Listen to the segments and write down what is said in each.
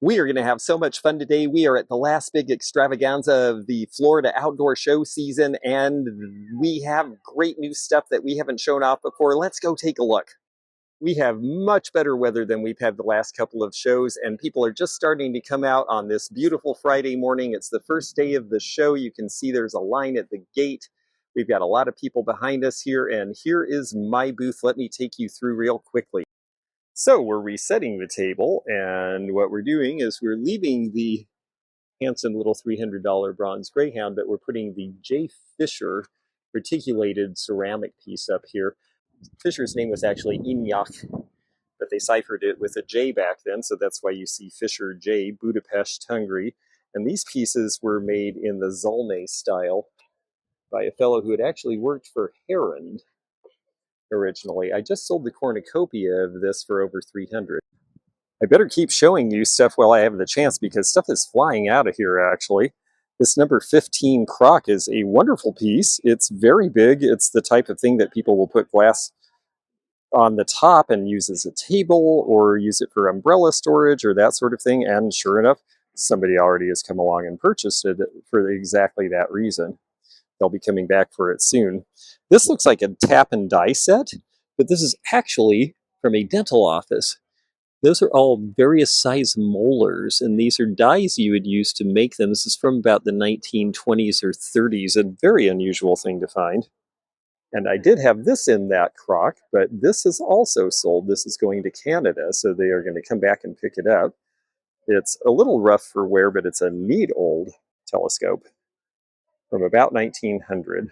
We are going to have so much fun today. We are at the last big extravaganza of the Florida outdoor show season, and we have great new stuff that we haven't shown off before. Let's go take a look. We have much better weather than we've had the last couple of shows, and people are just starting to come out on this beautiful Friday morning. It's the first day of the show. You can see there's a line at the gate. We've got a lot of people behind us here, and here is my booth. Let me take you through real quickly. So we're resetting the table, and what we're doing is we're leaving the handsome little $300 bronze Greyhound, but we're putting the J. Fisher reticulated ceramic piece up here. Fisher's name was actually Inyach, but they ciphered it with a J back then, so that's why you see Fisher J, Budapest, Hungary. And these pieces were made in the Zolnay style by a fellow who had actually worked for Herond originally. I just sold the cornucopia of this for over $300. I better keep showing you stuff while I have the chance because stuff is flying out of here actually. This number 15 crock is a wonderful piece. It's very big. It's the type of thing that people will put glass on the top and use as a table or use it for umbrella storage or that sort of thing. And sure enough, somebody already has come along and purchased it for exactly that reason. They'll be coming back for it soon. This looks like a tap and die set, but this is actually from a dental office. Those are all various size molars, and these are dies you would use to make them. This is from about the 1920s or 30s, a very unusual thing to find. And I did have this in that crock, but this is also sold. This is going to Canada, so they are going to come back and pick it up. It's a little rough for wear, but it's a neat old telescope from about 1900.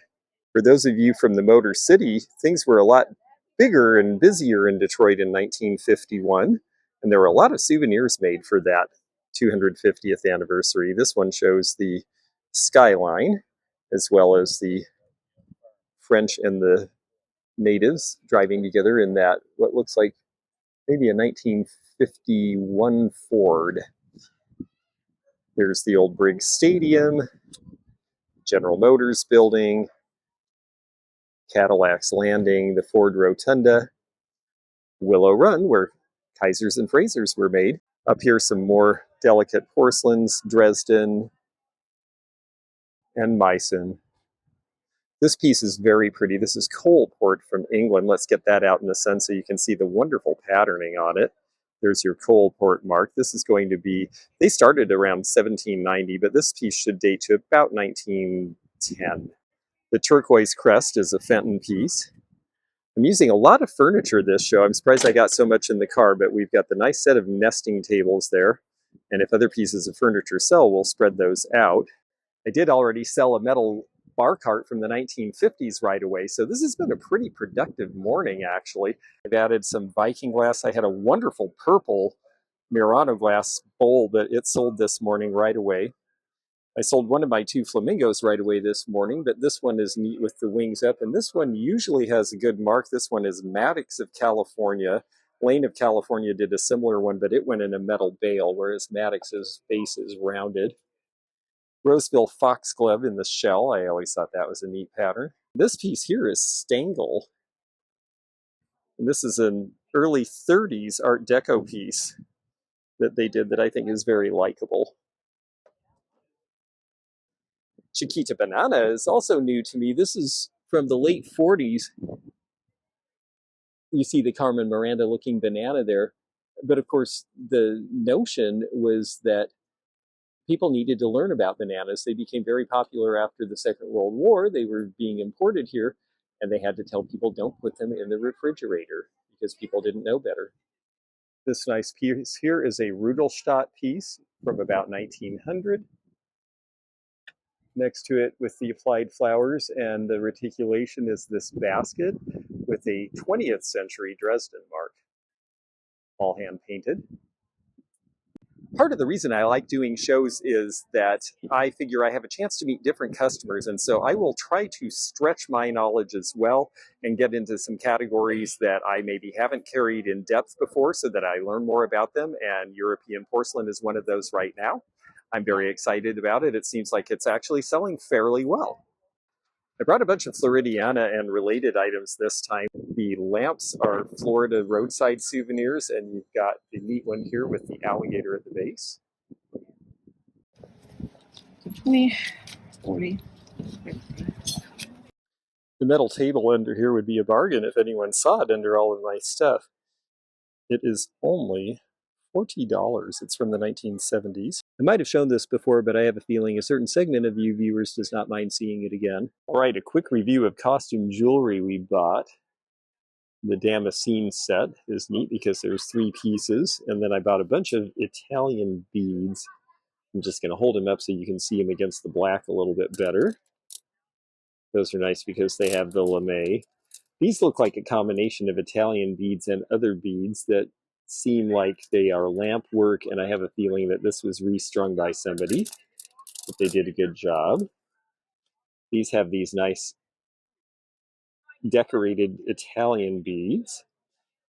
For those of you from the Motor City, things were a lot bigger and busier in Detroit in 1951, and there were a lot of souvenirs made for that 250th anniversary. This one shows the skyline, as well as the French and the natives driving together in that, what looks like maybe a 1951 Ford. There's the old Briggs Stadium, General Motors building, Cadillac's Landing, the Ford Rotunda, Willow Run, where Kaisers and Frasers were made. Up here, some more delicate porcelains, Dresden and Meissen. This piece is very pretty. This is Coalport from England. Let's get that out in the sun so you can see the wonderful patterning on it. There's your Coalport mark. This is going to be, they started around 1790, but this piece should date to about 1910. The turquoise crest is a Fenton piece. I'm using a lot of furniture this show. I'm surprised I got so much in the car, but we've got the nice set of nesting tables there. And if other pieces of furniture sell, we'll spread those out. I did already sell a metal bar cart from the 1950s right away, so this has been a pretty productive morning, actually. I've added some Viking glass. I had a wonderful purple Murano glass bowl that it sold this morning right away. I sold one of my two flamingos right away this morning, but this one is neat with the wings up, and this one usually has a good mark. This one is Maddox of California. Lane of California did a similar one, but it went in a metal bale, whereas Maddox's base is rounded. Roseville foxglove in the shell. I always thought that was a neat pattern. This piece here is Stengel. And this is an early 30s Art Deco piece that they did that I think is very likable. Chiquita Banana is also new to me. This is from the late 40s. You see the Carmen Miranda looking banana there. But of course, the notion was that people needed to learn about bananas. They became very popular after the Second World War. They were being imported here, and they had to tell people don't put them in the refrigerator because people didn't know better. This nice piece here is a Rudolstadt piece from about 1900. Next to it with the applied flowers and the reticulation is this basket with a 20th century Dresden mark, all hand painted. Part of the reason I like doing shows is that I figure I have a chance to meet different customers, and so I will try to stretch my knowledge as well and get into some categories that I maybe haven't carried in depth before so that I learn more about them, and European porcelain is one of those right now. I'm very excited about it. It seems like it's actually selling fairly well. I brought a bunch of Floridiana and related items this time. The lamps are Florida roadside souvenirs, and you've got the neat one here with the alligator at the base. 20, 40, 50. The metal table under here would be a bargain if anyone saw it under all of my stuff. It is only $40. It's from the 1970s. I might have shown this before, but I have a feeling a certain segment of you viewers does not mind seeing it again. All right, a quick review of costume jewelry we bought. The Damascene set is neat because there's 3 pieces, and then I bought a bunch of Italian beads. I'm just going to hold them up so you can see them against the black a little bit better. Those are nice because they have the lame. These look like a combination of Italian beads and other beads that seem like they are lamp work, and I have a feeling that this was restrung by somebody, but they did a good job. These have these nice decorated Italian beads.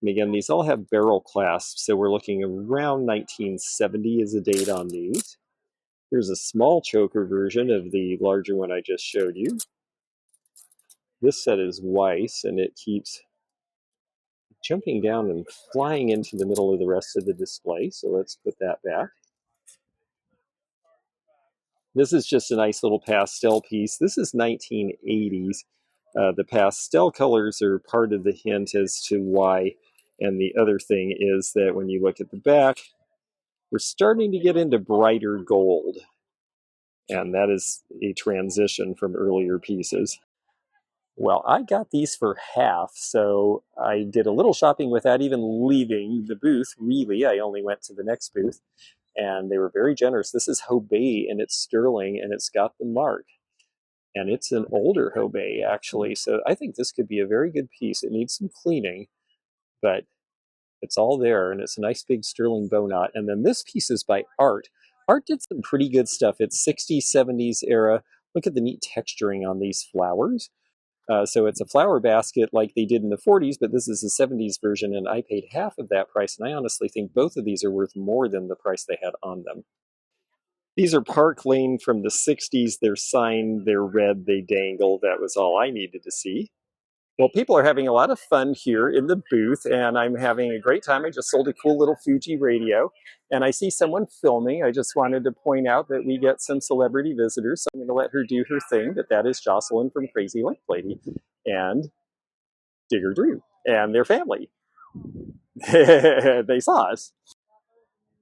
And again, these all have barrel clasps, so we're looking around 1970 as a date on these. Here's a small choker version of the larger one I just showed you. This set is Weiss, and it keeps jumping down and flying into the middle of the rest of the display, so let's put that back. This is just a nice little pastel piece. This is 1980s. The pastel colors are part of the hint as to why, and the other thing is that when you look at the back, we're starting to get into brighter gold, and that is a transition from earlier pieces. Well, I got these for half, so I did a little shopping without even leaving the booth, really. I only went to the next booth, and they were very generous. This is Hobey, and it's sterling, and it's got the mark. And it's an older Hobey, actually, so I think this could be a very good piece. It needs some cleaning, but it's all there, and it's a nice big sterling bow knot. And then this piece is by Art. Art did some pretty good stuff. It's 60s, 70s era. Look at the neat texturing on these flowers. So it's a flower basket like they did in the 40s, but this is a 70s version, and I paid half of that price, and I honestly think both of these are worth more than the price they had on them. These are Park Lane from the 60s. They're signed, they're red, they dangle. That was all I needed to see. Well, people are having a lot of fun here in the booth, and I'm having a great time. I just sold a cool little Fuji radio, and I see someone filming. I just wanted to point out that we get some celebrity visitors, so I'm going to let her do her thing, but that is Jocelyn from Crazy Lake Lady and Digger Drew and their family. They saw us.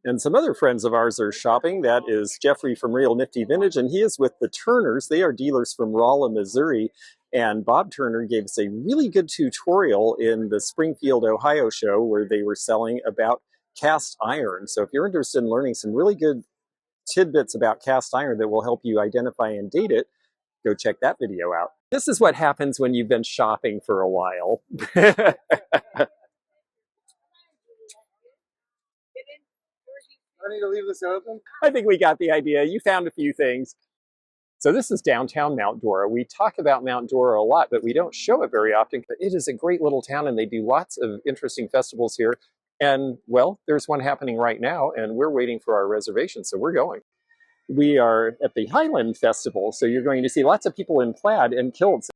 And some other friends of ours are shopping. That is Jeffrey from Real Nifty Vintage, and he is with the Turners. They are dealers from Rolla, Missouri. And Bob Turner gave us a really good tutorial in the Springfield, Ohio show where they were selling about cast iron. So if you're interested in learning some really good tidbits about cast iron that will help you identify and date it, go check that video out. This is what happens when you've been shopping for a while. I need to leave this open? I think we got the idea. You found a few things. So this is downtown Mount Dora. We talk about Mount Dora a lot, but we don't show it very often. But it is a great little town, and they do lots of interesting festivals here. And, well, there's one happening right now, and we're waiting for our reservation, so we're going. We are at the Highland Festival, so you're going to see lots of people in plaid and kilts.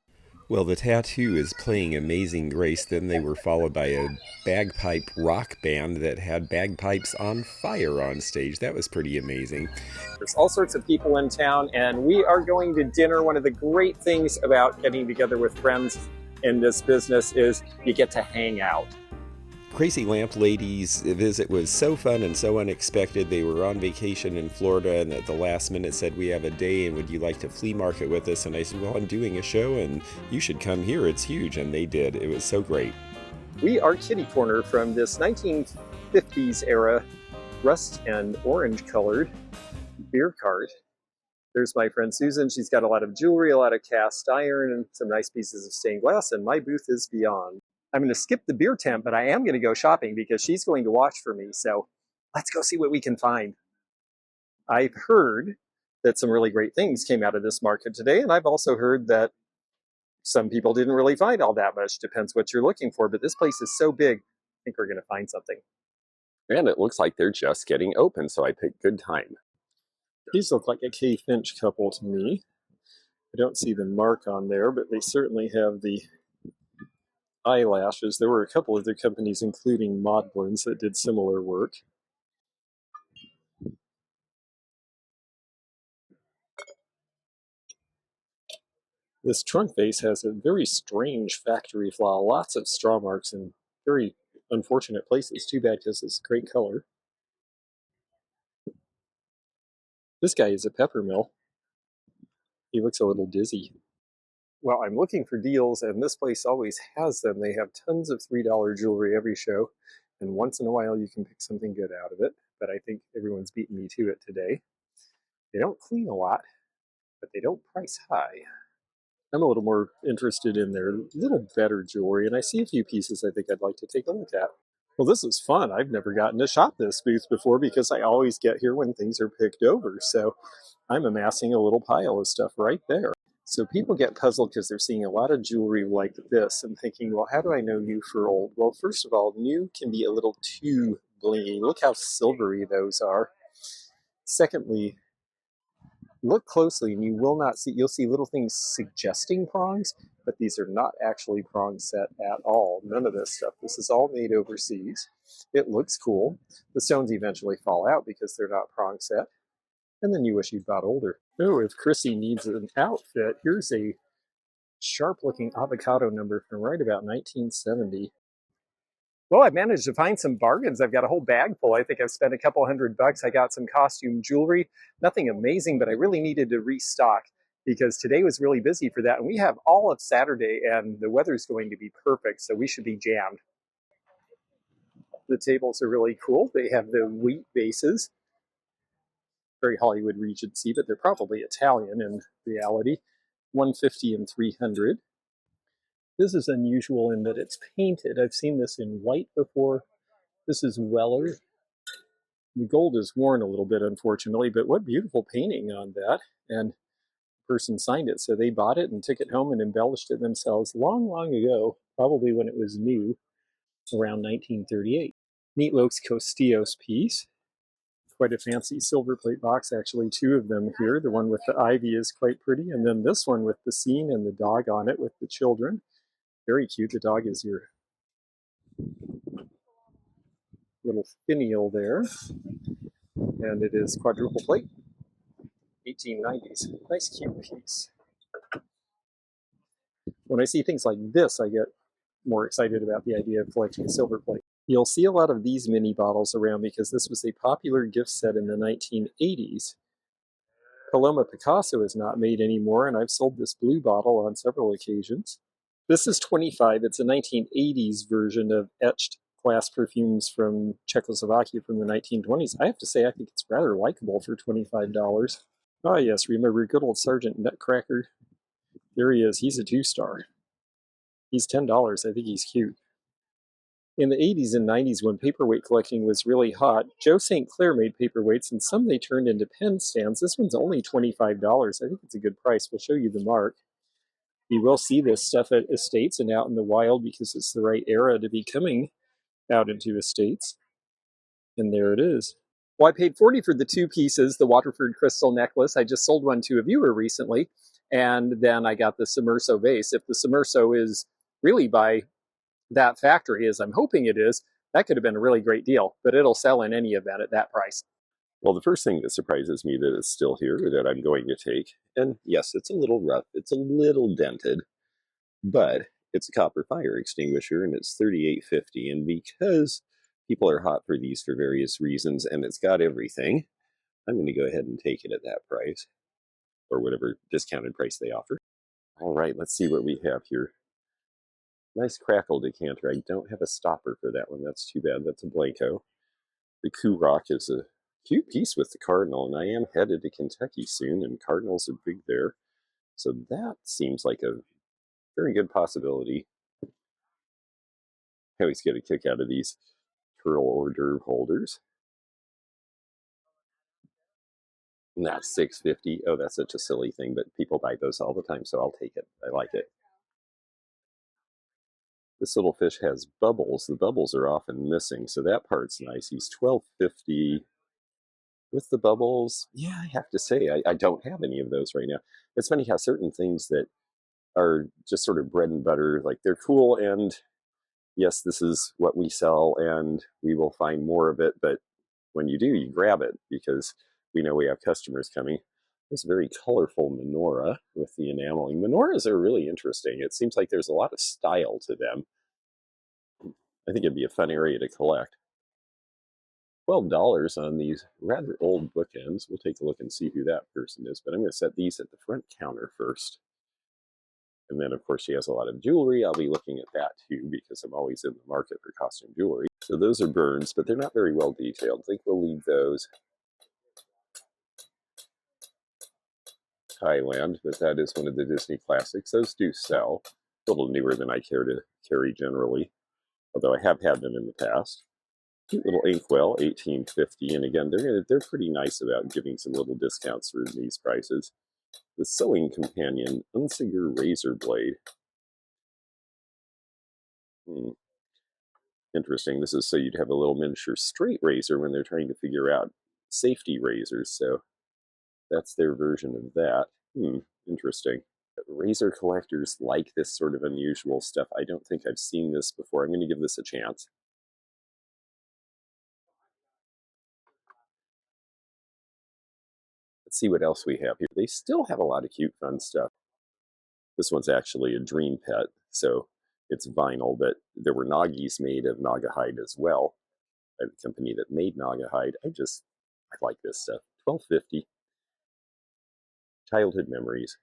Well, the Tattoo is playing Amazing Grace. Then they were followed by a bagpipe rock band that had bagpipes on fire on stage. That was pretty amazing. There's all sorts of people in town, and we are going to dinner. One of the great things about getting together with friends in this business is you get to hang out. Crazy Lamp Lady's visit was so fun and so unexpected. They were on vacation in Florida and at the last minute said, we have a day and would you like to flea market with us? And I said, well, I'm doing a show and you should come here. It's huge. And they did. It was so great. We are kitty corner from this 1950s era rust and orange colored beer cart. There's my friend Susan. She's got a lot of jewelry, a lot of cast iron, and some nice pieces of stained glass, and my booth is beyond. I'm going to skip the beer tent, but I am going to go shopping because she's going to watch for me. So let's go see what we can find. I've heard that some really great things came out of this market today, and I've also heard that some people didn't really find all that much. Depends what you're looking for, but this place is so big, I think we're going to find something. And it looks like they're just getting open, so I picked good time. These look like a Kay Finch couple to me. I don't see the mark on there, but they certainly have the eyelashes. There were a couple of other companies, including Maudlin's, that did similar work. This trunk vase has a very strange factory flaw, lots of straw marks in very unfortunate places. Too bad because it's a great color. This guy is a peppermill. He looks a little dizzy. Well, I'm looking for deals, and this place always has them. They have tons of $3 jewelry every show, and once in a while you can pick something good out of it, but I think everyone's beaten me to it today. They don't clean a lot, but they don't price high. I'm a little more interested in their little better jewelry, and I see a few pieces I think I'd like to take a look at. Well, this is fun. I've never gotten to shop this booth before because I always get here when things are picked over, so I'm amassing a little pile of stuff right there. So people get puzzled because they're seeing a lot of jewelry like this and thinking, well, how do I know new for old? Well, first of all, new can be a little too blingy. Look how silvery those are. Secondly, look closely and you will not see, you'll see little things suggesting prongs, but these are not actually prong set at all. None of this stuff. This is all made overseas. It looks cool. The stones eventually fall out because they're not prong set. And then you wish you'd bought older. Oh, if Chrissy needs an outfit, here's a sharp-looking avocado number from right about 1970. Well, I've managed to find some bargains. I've got a whole bag full. I think I've spent a couple $100. I got some costume jewelry. Nothing amazing, but I really needed to restock because today was really busy for that. And we have all of Saturday, and the weather's going to be perfect, so we should be jammed. The tables are really cool. They have the wheat bases. Very Hollywood Regency, but they're probably Italian in reality. 150 and 300. This is unusual in that it's painted. I've seen this in white before. This is Weller. The gold is worn a little bit, unfortunately, but what beautiful painting on that. And the person signed it, so they bought it and took it home and embellished it themselves long, long ago, probably when it was new, around 1938. Meatloaf's Costillos piece. Quite a fancy silver plate box, actually, two of them here. The one with the ivy is quite pretty, and then this one with the scene and the dog on it with the children. Very cute. The dog is your little finial there, and it is quadruple plate, 1890s. Nice, cute piece. When I see things like this, I get more excited about the idea of collecting silver plate. You'll see a lot of these mini bottles around because this was a popular gift set in the 1980s. Paloma Picasso is not made anymore, and I've sold this blue bottle on several occasions. This is 25. It's a 1980s version of etched glass perfumes from Czechoslovakia from the 1920s. I have to say, I think it's rather likable for $25. Ah, yes, remember good old Sergeant Nutcracker? There he is. He's a 2-star. He's $10. I think he's cute. In the 80s and 90s, when paperweight collecting was really hot, Joe St. Clair made paperweights, and some they turned into pen stands. This one's only $25. I think it's a good price. We'll show you the mark. You will see this stuff at estates and out in the wild because it's the right era to be coming out into estates. And there it is. Well, I paid $40 for the two pieces, the Waterford crystal necklace. I just sold one to a viewer recently, and then I got the Sommerso vase. If the Sommerso is really by that factory, as I'm hoping it is, that could have been a really great deal, but it'll sell in any event at that price. Well, the first thing that surprises me that it's still here that I'm going to take, and yes, it's a little rough, it's a little dented, but it's a copper fire extinguisher and it's $38.50. And because people are hot for these for various reasons and it's got everything, I'm going to go ahead and take it at that price or whatever discounted price they offer. All right, let's see what we have here. Nice crackle decanter. I don't have a stopper for that one. That's too bad. That's a Blanco. The Rock is a cute piece with the Cardinal, and I am headed to Kentucky soon, and Cardinals are big there. So that seems like a very good possibility. I always get a kick out of these turtle hors d'oeuvre holders. And that's $6.50. Oh, that's such a silly thing, but people buy those all the time, so I'll take it. I like it. This little fish has bubbles. The bubbles are often missing, so that part's nice. He's $12.50. with the bubbles. Yeah, I have to say, I don't have any of those right now. It's funny how certain things that are just sort of bread and butter, like they're cool, and yes, this is what we sell, and we will find more of it, but when you do, you grab it because we know we have customers coming. There's a very colorful menorah with the enameling. Menorahs are really interesting. It seems like there's a lot of style to them. I think it'd be a fun area to collect. $12 on these rather old bookends. We'll take a look and see who that person is, but I'm going to set these at the front counter first. And then, of course, she has a lot of jewelry. I'll be looking at that, too, because I'm always in the market for costume jewelry. So those are Burns, but they're not very well detailed. I think we'll leave those. Thailand, but that is one of the Disney classics. Those do sell. A little newer than I care to carry generally, although I have had them in the past. Cute little inkwell, $18.50, and again, they're pretty nice about giving some little discounts for these prices. The Sewing Companion Unsiger Razor Blade. Interesting. This is so you'd have a little miniature straight razor when they're trying to figure out safety razors. So that's their version of that. Interesting. Razor collectors like this sort of unusual stuff. I don't think I've seen this before. I'm going to give this a chance. Let's see what else we have here. They still have a lot of cute, fun stuff. This one's actually a dream pet, so it's vinyl, but there were Nagis made of Naugahyde as well by the company that made Naugahyde. I like this stuff. $12.50. Childhood memories.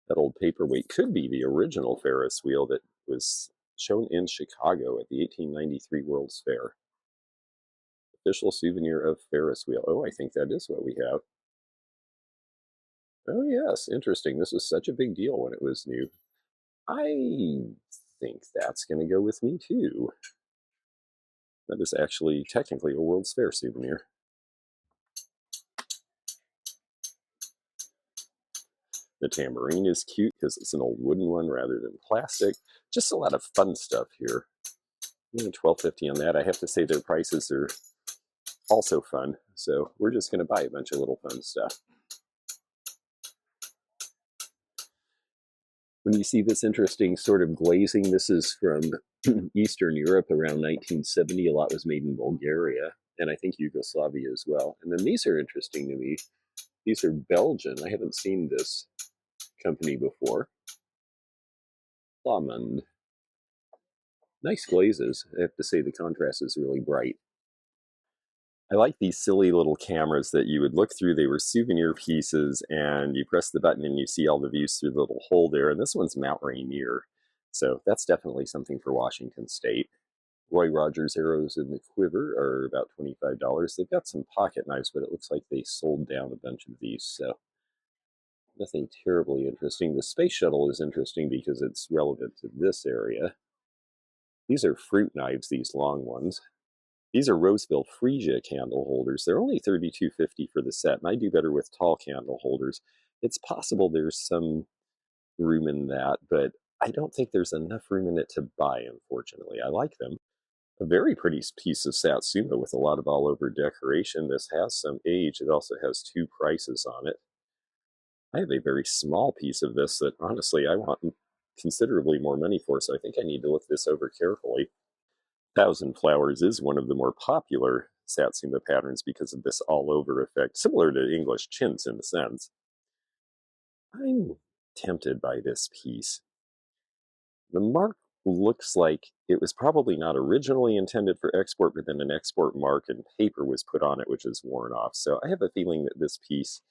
That old paperweight could be the original Ferris wheel that was shown in Chicago at the 1893 World's Fair. Official souvenir of Ferris wheel. Oh, I think that is what we have. Oh, yes, interesting. This was such a big deal when it was new. I think that's going to go with me, too. That is actually technically a World's Fair souvenir. The tambourine is cute because it's an old wooden one rather than plastic. Just a lot of fun stuff here. $12.50 on that. I have to say their prices are also fun, so we're just going to buy a bunch of little fun stuff. When you see this interesting sort of glazing, this is from Eastern Europe around 1970. A lot was made in Bulgaria, and I think Yugoslavia as well. And then these are interesting to me. These are Belgian. I haven't seen this company before. Flamand. Nice glazes. I have to say the contrast is really bright. I like these silly little cameras that you would look through. They were souvenir pieces, and you press the button and you see all the views through the little hole there. And this one's Mount Rainier. So that's definitely something for Washington State. Roy Rogers arrows in the quiver are about $25. They've got some pocket knives, but it looks like they sold down a bunch of these. So nothing terribly interesting. The space shuttle is interesting because it's relevant to this area. These are fruit knives, these long ones. These are Roseville Frisia candle holders. They're only $32.50 for the set, and I do better with tall candle holders. It's possible there's some room in that, but I don't think there's enough room in it to buy, unfortunately. I like them. A very pretty piece of Satsuma with a lot of all-over decoration. This has some age. It also has 2 prices on it. I have a very small piece of this that, honestly, I want considerably more money for, so I think I need to look this over carefully. Thousand Flowers is one of the more popular Satsuma patterns because of this all-over effect, similar to English chintz in a sense. I'm tempted by this piece. The mark looks like it was probably not originally intended for export, but then an export mark and paper was put on it, which is worn off. So I have a feeling that this piece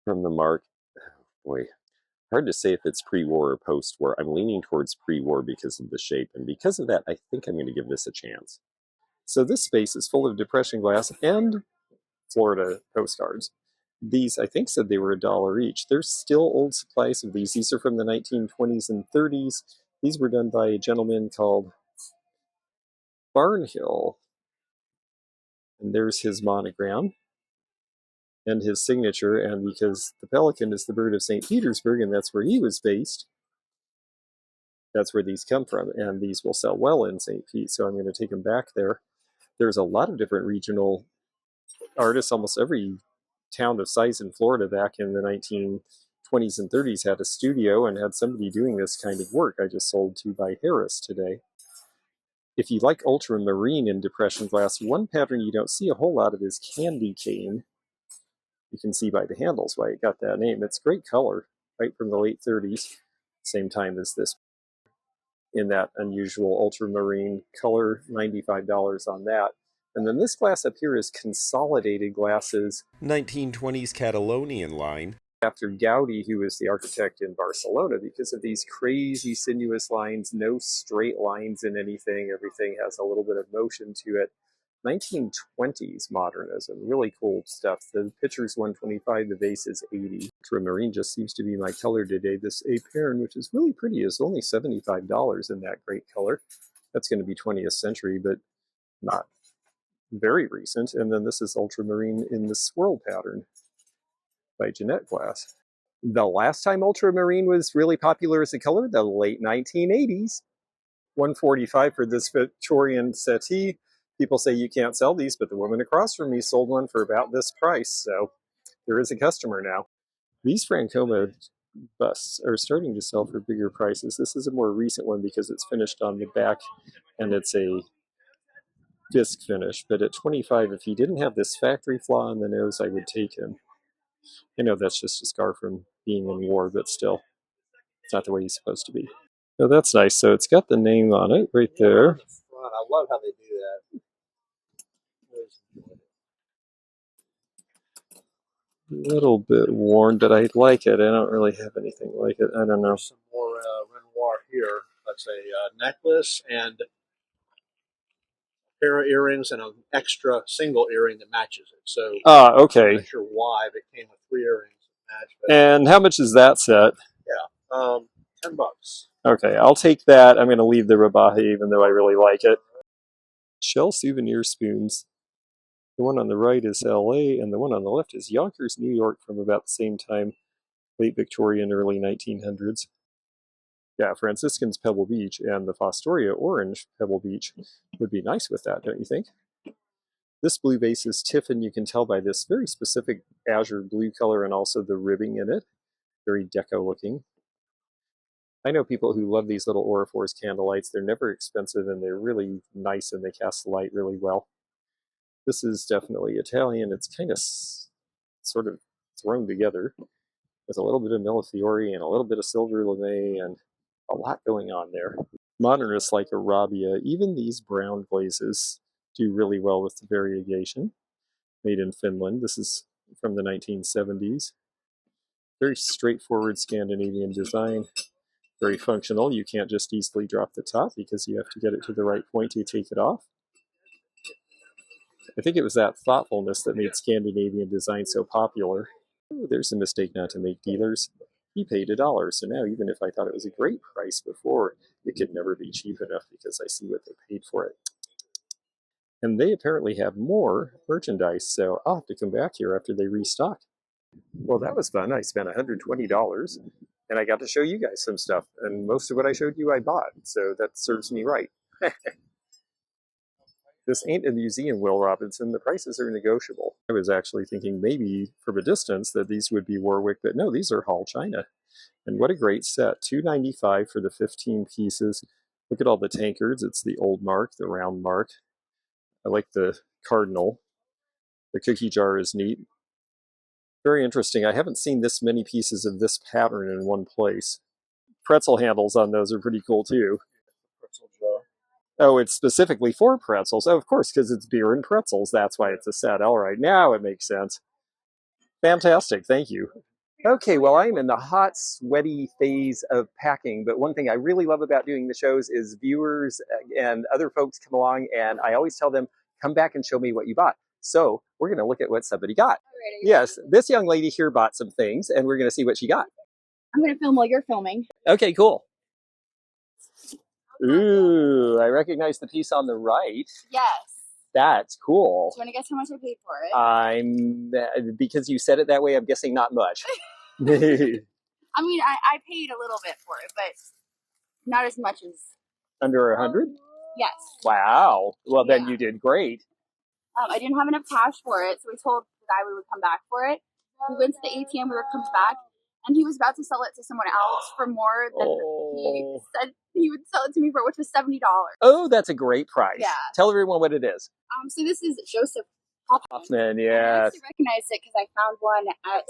from the mark, boy, hard to say if it's pre-war or post-war. I'm leaning towards pre-war because of the shape, and because of that, I think I'm going to give this a chance. So this space is full of depression glass and Florida postcards. These, I think, said they were $1 each. There's still old supplies of these. These are from the 1920s and 30s. These were done by a gentleman called Barnhill. And there's his monogram and his signature, and because the pelican is the bird of St. Petersburg, and that's where he was based, that's where these come from, and these will sell well in St. Pete, so I'm going to take them back there. There's a lot of different regional artists. Almost every town of size in Florida back in the 1920s and 30s had a studio and had somebody doing this kind of work. I just sold 2 by Harris today. If you like ultramarine in depression glass, one pattern you don't see a whole lot of is candy cane. You can see by the handles why it got that name. It's great color, right from the late 30s, same time as this, in that unusual ultramarine color, $95 on that. And then this glass up here is Consolidated Glasses. 1920s Catalonian line. After Gaudi, who was the architect in Barcelona, because of these crazy sinuous lines, no straight lines in anything. Everything has a little bit of motion to it. 1920s modernism, really cool stuff. The picture's 125, the vase is 80. Ultramarine just seems to be my color today. This Aperon, which is really pretty, is only $75 in that great color. That's going to be 20th century, but not very recent. And then this is ultramarine in the swirl pattern by Jeanette Glass. The last time ultramarine was really popular as a color, the late 1980s. $145 for this Victorian settee. People say you can't sell these, but the woman across from me sold one for about this price, so there is a customer now. These Francoma busts are starting to sell for bigger prices. This is a more recent one because it's finished on the back and it's a disc finish, but at $25, if he didn't have this factory flaw on the nose, I would take him. I know that's just a scar from being in war, but still, it's not the way he's supposed to be. So that's nice. So it's got the name on it right there. I love how they do that. A little bit worn, but I like it. I don't really have anything like it. I don't know. There's some more Renoir here. That's a necklace and a pair of earrings and an extra single earring that matches it. So I'm okay. not sure why, but it came with 3 earrings that match. But And how much is that set? $10. Okay, I'll take that. I'm going to leave the Rabaje even though I really like it. Shell souvenir spoons. The one on the right is LA, and the one on the left is Yonkers, New York, from about the same time, late Victorian, early 1900s. Yeah, Franciscan's Pebble Beach and the Fostoria Orange Pebble Beach would be nice with that, don't you think? This blue vase is Tiffin. You can tell by this very specific azure blue color and also the ribbing in it. Very deco looking. I know people who love these little Aurifors candlelights. They're never expensive and they're really nice and they cast the light really well. This is definitely Italian. It's kind of sort of thrown together with a little bit of Millefiori and a little bit of Silver Lame and a lot going on there. Modernists like Arabia, even these brown glazes do really well with the variegation. Made in Finland. This is from the 1970s. Very straightforward Scandinavian design. Very functional. You can't just easily drop the top because you have to get it to the right point to take it off. I think it was that thoughtfulness that made Scandinavian design so popular. Ooh, there's a mistake not to make, dealers. He paid $1, so now even if I thought it was a great price before, it could never be cheap enough because I see what they paid for it. And they apparently have more merchandise, so I'll have to come back here after they restock. Well, that was fun. I spent $120, and I got to show you guys some stuff. And most of what I showed you I bought, so that serves me right. This ain't a museum, Will Robinson. The prices are negotiable. I was actually thinking maybe from a distance that these would be Warwick, but no, these are Hall China. And what a great set. $295 for the 15 pieces. Look at all the tankards. It's the old mark, the round mark. I like the cardinal. The cookie jar is neat. Very interesting. I haven't seen this many pieces of this pattern in one place. Pretzel handles on those are pretty cool too. Pretzel jar. Oh, it's specifically for pretzels. Oh, of course, because it's beer and pretzels. That's why it's a set. All right, now it makes sense. Fantastic. Thank you. Okay, well, I'm in the hot, sweaty phase of packing, but one thing I really love about doing the shows is viewers and other folks come along, and I always tell them, come back and show me what you bought. So we're going to look at what somebody got. Yes, this young lady here bought some things, and we're going to see what she got. I'm going to film while you're filming. Okay, cool. Ooh, I recognize the piece on the right. Yes. That's cool. Do you want to guess how much I paid for it? Because you said it that way, I'm guessing not much. I mean, I paid a little bit for it, but not as much as... Under 100? Yes. Wow. Well, then Yeah. you did great. I didn't have enough cash for it, so we told the guy we would come back for it. We went to the ATM, we were coming back, and he was about to sell it to someone else for more than he Oh. said he would sell it to me for, which was $70. Oh, that's a great price. Yeah. Tell everyone what it is. So this is Joseph Hoffman. Hoffman, I yes. actually recognized it because I found one at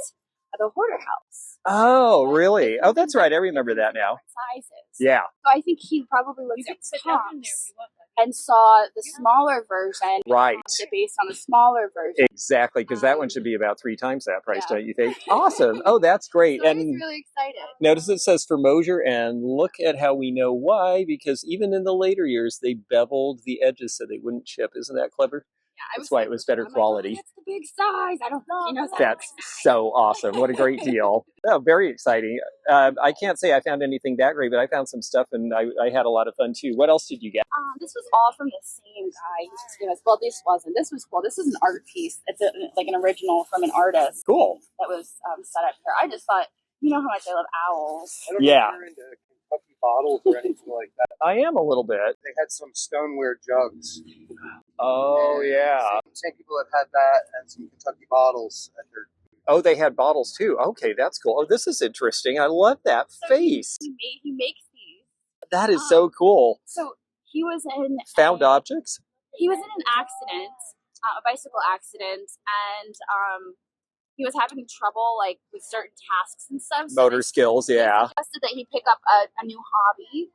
the Hoarder House. Oh, really? It Oh, comes in that's right. I different- remember that now. different sizes. Yeah. So I think he probably looked at comps and saw the smaller version. Right. Based on the smaller version. Exactly, because that one should be about 3 times that price, Yeah. don't you think? Awesome. Oh, that's great. So I was And really excited. notice it says for Mosier, and look at how we know why, because even in the later years, they beveled the edges so they wouldn't chip. Isn't that clever? Yeah, That's why it was better I'm quality. Like, oh, that's the big size. I don't know. You know That's so awesome. What a great deal. Oh, very exciting. I can't say I found anything that great, but I found some stuff, and I had a lot of fun, too. What else did you get? This was all from the same guy. He just gave us. Well, this wasn't. This was cool. This is an art piece. It's like an original from an artist. Cool. That was set up here. I just thought, you know how much I love owls. I don't Yeah. know if you're into Kentucky bottles or anything like that. I am a little bit. They had some stoneware jugs. Oh, And yeah. Same people have had that and some Kentucky bottles at their. Oh, they had bottles, too. Okay, that's cool. Oh, this is interesting. I love that So face. He makes these. That is so cool. So he was in Found objects? He was in an accident, a bicycle accident, and he was having trouble like with certain tasks and stuff. So Motor skills, yeah. They suggested that he pick up a new hobby,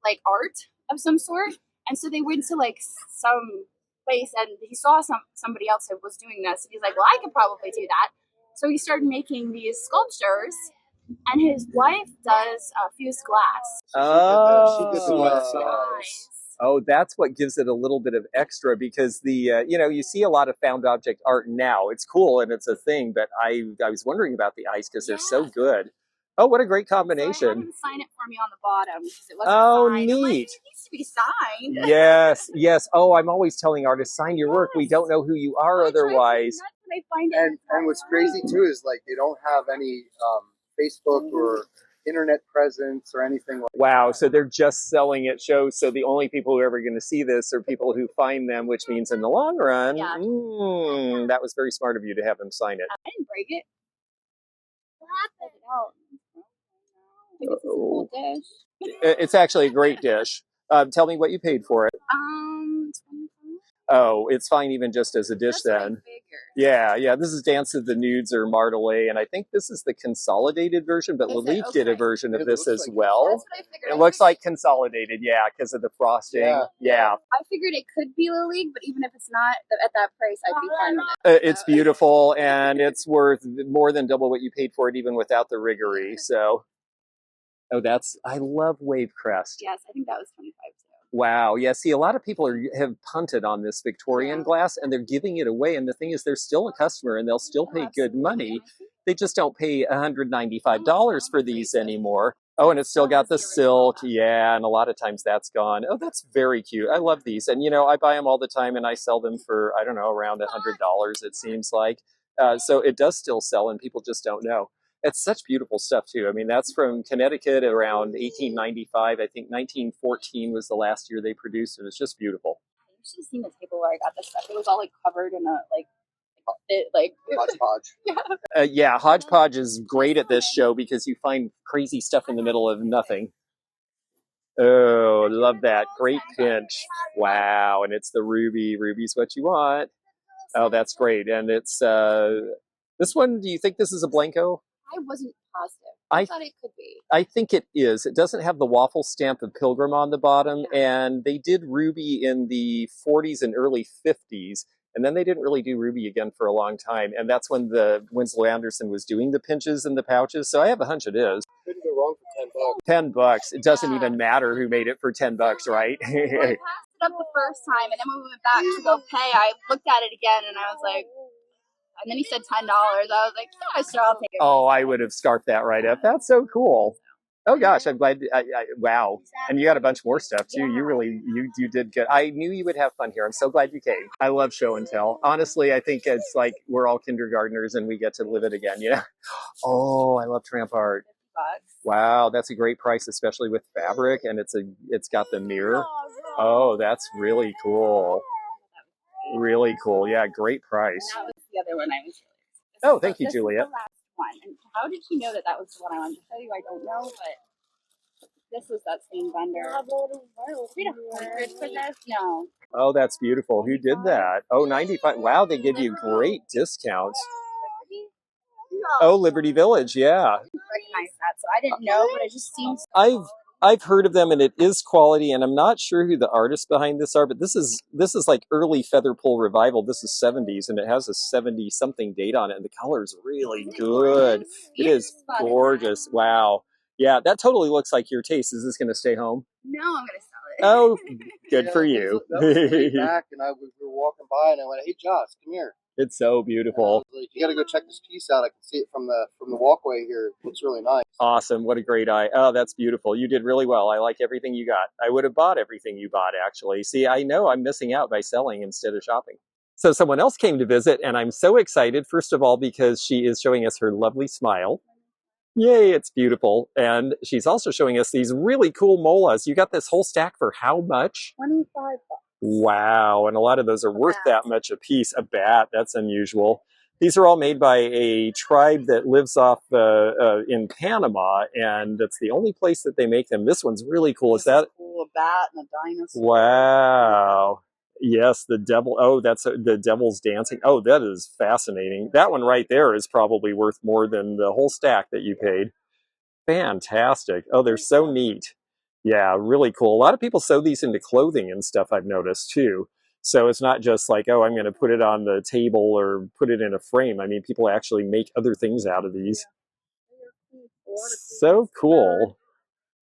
like art of some sort. And so they went to like some place, and he saw somebody else that was doing this. And he's like, "Well, I could probably do that." So he started making these sculptures. And his wife does fused glass. She did the Oh. wet size. Oh, that's what gives it a little bit of extra, because the you see a lot of found object art now. It's cool and it's a thing, but I was wondering about the ice because they're so Yeah. good. Oh, what a great So I had combination. him sign it for me on the bottom because it wasn't Oh, signed. I'm like, neat. it needs to be signed. Yes, yes. Oh, I'm always telling artists, sign your work. We don't know who you are I tried to otherwise. nuts when I find it. And what's crazy too is like they don't have any Facebook or internet presence or anything like Wow, so they're just selling at shows, so the only people who are ever going to see this are people who find them, which means in the long run, Yeah. that was very smart of you to have them sign it. I didn't break it. What happened? I think it's a cool dish. It's actually a great dish. Tell me what you paid for it. 25. Oh, it's fine even just as a dish That's what I then. figured. Yeah. This is Dance of the Nudes or Martelet, and I think this is the consolidated version, but Is it? Lalique did a Okay. version of It this looks as like- well. That's what I figured. It looks like consolidated, yeah, because of the frosting. Yeah. I figured it could be Lalique, but even if it's not at that price, I'd be fine with it. It's beautiful, and it's worth more than double what you paid for it, even without the riggery. So, I love Wave Crest. Yes, I think that was 25 too. Wow. Yeah. See, a lot of people have punted on this Victorian Yeah. glass, and they're giving it away. And the thing is, they're still a customer, and they'll still pay good Absolutely. money. And I think They just don't pay $195 for these anymore. Oh, and it's still got the Still has silk. the original. Yeah, and a lot of times that's gone. Oh, that's very cute. I love these. And, I buy them all the time, and I sell them for, I don't know, around $100, it seems like. So it does still sell, and people just don't know. It's such beautiful stuff, too. I mean, that's from Connecticut around 1895. I think 1914 was the last year they produced it. It's just beautiful. you should have seen the table where I got this stuff. It was all like covered in a hodgepodge. Yeah, Hodgepodge is great at this show because you find crazy stuff in the middle of nothing. Oh, love that. Great pinch. Wow, and it's the ruby. Ruby's what you want. Oh, that's great. And it's, this one, do you think this is a Blanco? I wasn't positive. I- I thought it could be. I think it is. It doesn't have the waffle stamp of Pilgrim on the bottom, and they did Ruby in the 40s and early 50s, and then they didn't really do Ruby again for a long time, and that's when the Winslow Anderson was doing the pinches and the pouches, so I have a hunch it is. Couldn't go wrong for $10. $10. It doesn't Yeah. even matter who made it for $10, right? Well, I passed it up the first time, and then when we went back to go pay, I looked at it again, and I was like, and then he said $10. I was like, yeah, sure, I'll take it. Oh, I would have scarfed that right up. That's so cool. Oh gosh, I'm glad. Wow, and you got a bunch more stuff too. You really, you did good. I knew you would have fun here. I'm so glad you came. I love show and tell. Honestly, I think it's like we're all kindergartners and we get to live it again. Oh, I love tramp art. $50. Wow, that's a great price, especially with fabric, and it's got the mirror. Oh, that's really cool. Really cool. Yeah, great price. That was the other one I was really. Oh, thank you, This Juliet. is the last one. And how did she know that that was the one I wanted to show you? I don't know, but this was that same vendor. Paid $100 for this? No. Oh, that's beautiful. Who did that? Oh, 95. Wow, they give you great discounts. Oh, Liberty Village, yeah. Recognize that, so I didn't know, but it just seems. I've heard of them, and it is quality, and I'm not sure who the artists behind this are, but this is like early Featherpool Revival. This is 70s, and it has a 70-something date on it, and the color is really good. It is gorgeous. Wow. Yeah, that totally looks like your taste. Is this going to stay home? No, I'm gonna sell it. Oh, good for you. That was way back, and we were walking by, and I went, "Hey, Josh, come here." It's so And I beautiful. was like, "You got to go check this piece out. I can see it from the walkway here. It looks really nice." Awesome. What a great eye. Oh, that's beautiful. You did really well. I like everything you got. I would have bought everything you bought, actually. See, I know I'm missing out by selling instead of shopping. So someone else came to visit, and I'm so excited, first of all, because she is showing us her lovely smile. Yay, it's beautiful. And she's also showing us these really cool molas. You got this whole stack for how much? $25. Wow. And a lot of those are worth that much a piece. A bat, that's unusual. These are all made by a tribe that lives off in Panama, and it's the only place that they make them. This one's really cool. Is that? Cool, a bat and a dinosaur. Wow. Yes, the devil. Oh, that's the devil's dancing. Oh, that is fascinating. That one right there is probably worth more than the whole stack that you paid. Fantastic. Oh, they're so neat. Yeah, really cool. A lot of people sew these into clothing and stuff, I've noticed too. So it's not just like, oh, I'm going to put it on the table or put it in a frame. I mean, people actually make other things out of these. So cool.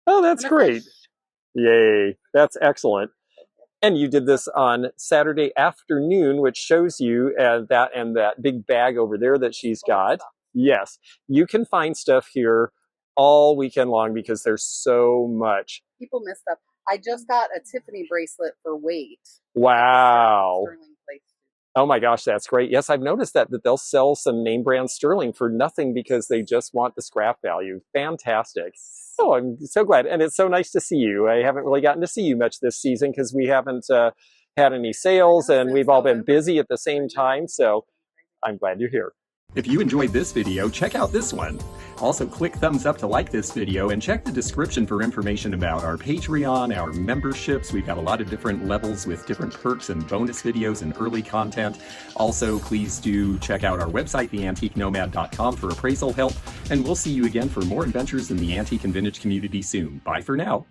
Oh, that's great. Yay. That's excellent. And you did this on Saturday afternoon, which shows you that big bag over there that she's got. Yes, you can find stuff here all weekend long because there's so much. People miss stuff. I just got a Tiffany bracelet for weight. Wow. Sterling place. Oh my gosh, that's great. Yes, I've noticed that they'll sell some name brand sterling for nothing because they just want the scrap value. Fantastic. Oh, I'm so glad. And it's so nice to see you. I haven't really gotten to see you much this season because we haven't had any sales and we've all been busy at the same time. So I'm glad you're here. If you enjoyed this video, check out this one. Also, click thumbs up to like this video and check the description for information about our Patreon, our memberships. We've got a lot of different levels with different perks and bonus videos and early content. Also, please do check out our website, theantiquenomad.com, for appraisal help. And we'll see you again for more adventures in the antique and vintage community soon. Bye for now.